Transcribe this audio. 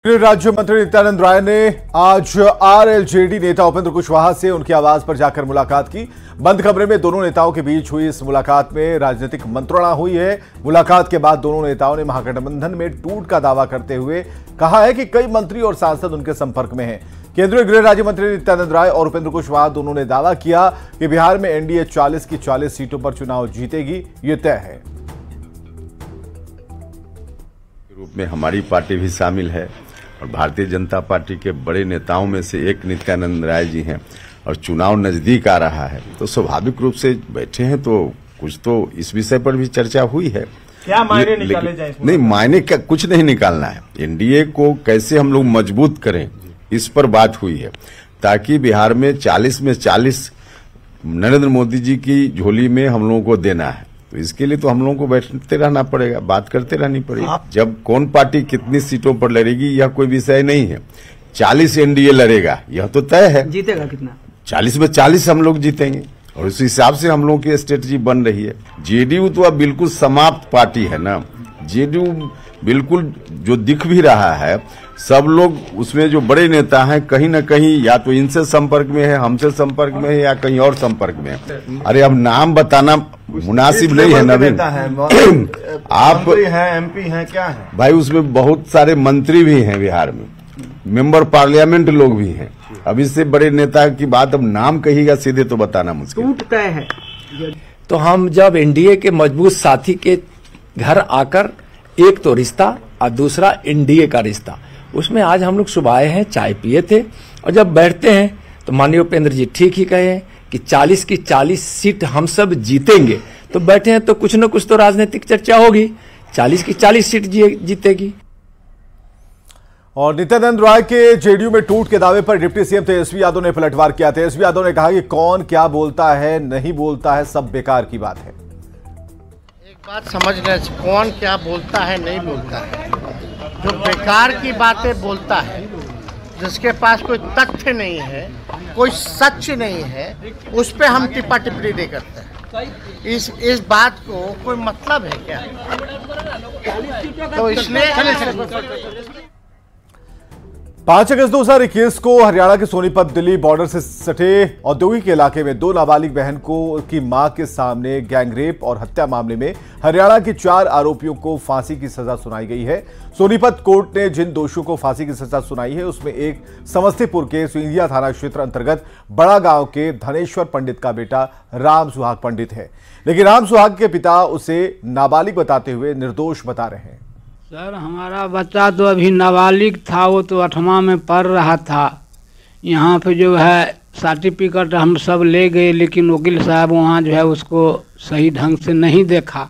गृह राज्य मंत्री नित्यानंद राय ने आज आरएलजेडी नेता उपेंद्र कुशवाहा से उनके आवास पर जाकर मुलाकात की। बंद कमरे में दोनों नेताओं के बीच हुई इस मुलाकात में राजनीतिक मंत्रणा हुई है। मुलाकात के बाद दोनों नेताओं ने महागठबंधन में टूट का दावा करते हुए कहा है कि कई मंत्री और सांसद उनके संपर्क में हैं। केंद्रीय गृह राज्य मंत्री नित्यानंद राय और उपेंद्र कुशवाहा दोनों ने दावा किया कि बिहार में एनडीए 40 की 40 सीटों पर चुनाव जीतेगी, ये तय है। रूप में हमारी पार्टी भी शामिल है और भारतीय जनता पार्टी के बड़े नेताओं में से एक नित्यानंद राय जी हैं और चुनाव नजदीक आ रहा है तो स्वाभाविक रूप से बैठे हैं तो कुछ तो इस विषय पर भी चर्चा हुई है। क्या मायने निकाले जाए? नहीं, मायने का कुछ नहीं निकालना है। एनडीए को कैसे हम लोग मजबूत करें इस पर बात हुई है ताकि बिहार में 40 में 40 नरेंद्र मोदी जी की झोली में हम लोगों को देना है। तो इसके लिए तो हम लोगों को बैठते रहना पड़ेगा, बात करते रहनी पड़ेगी। जब कौन पार्टी कितनी सीटों पर लड़ेगी यह कोई विषय नहीं है। 40 एनडीए लड़ेगा यह तो तय है। जीतेगा कितना? 40 में 40 हम लोग जीतेंगे और उस हिसाब से हम लोगों की स्ट्रेटजी बन रही है। जेडीयू तो अब बिल्कुल समाप्त पार्टी है ना। जेडीयू बिल्कुल जो दिख भी रहा है, सब लोग उसमें जो बड़े नेता हैं कहीं न कहीं या तो इनसे संपर्क में है, हमसे संपर्क में है या कहीं और संपर्क में है। अरे अब नाम बताना मुनासिब नहीं है नवीन। आप हैं, एमपी हैं, क्या है भाई? उसमें बहुत सारे मंत्री भी हैं बिहार में, मेंबर पार्लियामेंट लोग भी हैं। अब इससे बड़े नेता की बात अब नाम कहिएगा सीधे तो बताना मुश्किल। टूट तय है। तो हम जब एनडीए के मजबूत साथी के घर आकर एक तो रिश्ता और दूसरा एनडीए का रिश्ता, उसमें आज हम लोग सुबह आए हैं, चाय पिए थे और जब बैठते हैं तो माननीय उपेंद्र जी ठीक ही कहे हैं कि 40 की 40 सीट हम सब जीतेंगे। तो बैठे हैं तो कुछ न कुछ तो राजनीतिक चर्चा होगी। 40 की 40 सीट जीतेगी। और नित्यानंद राय के जेडीयू में टूट के दावे पर डिप्टी सीएम तेजस्वी यादव ने पलटवार किया। तेजस्वी यादव ने कहा कि कौन क्या बोलता है नहीं बोलता है सब बेकार की बात है। एक बात समझ रहे, कौन क्या बोलता है नहीं बोलता है, जो बेकार की बातें बोलता है, जिसके पास कोई तथ्य नहीं है, कोई सच नहीं है, उस पे हम टिप्पा टिप्पणी नहीं करते हैं। इस बात को कोई मतलब है क्या? तो इसलिए 5 अगस्त 2021 को हरियाणा के सोनीपत दिल्ली बॉर्डर से सटे औद्योगिक इलाके में 2 नाबालिग बहन को की मां के सामने गैंगरेप और हत्या मामले में हरियाणा के 4 आरोपियों को फांसी की सजा सुनाई गई है। सोनीपत कोर्ट ने जिन दोषियों को फांसी की सजा सुनाई है उसमें एक समस्तीपुर के सिंधिया थाना क्षेत्र अंतर्गत बड़ा गांव के धनेश्वर पंडित का बेटा राम सुहाग पंडित है, लेकिन राम सुहाग के पिता उसे नाबालिग बताते हुए निर्दोष बता रहे हैं। सर, हमारा बच्चा तो अभी नाबालिग था, वो तो 8वां में पढ़ रहा था। यहाँ पे जो है सर्टिफिकेट हम सब ले गए, लेकिन वकील साहब वहाँ जो है उसको सही ढंग से नहीं देखा।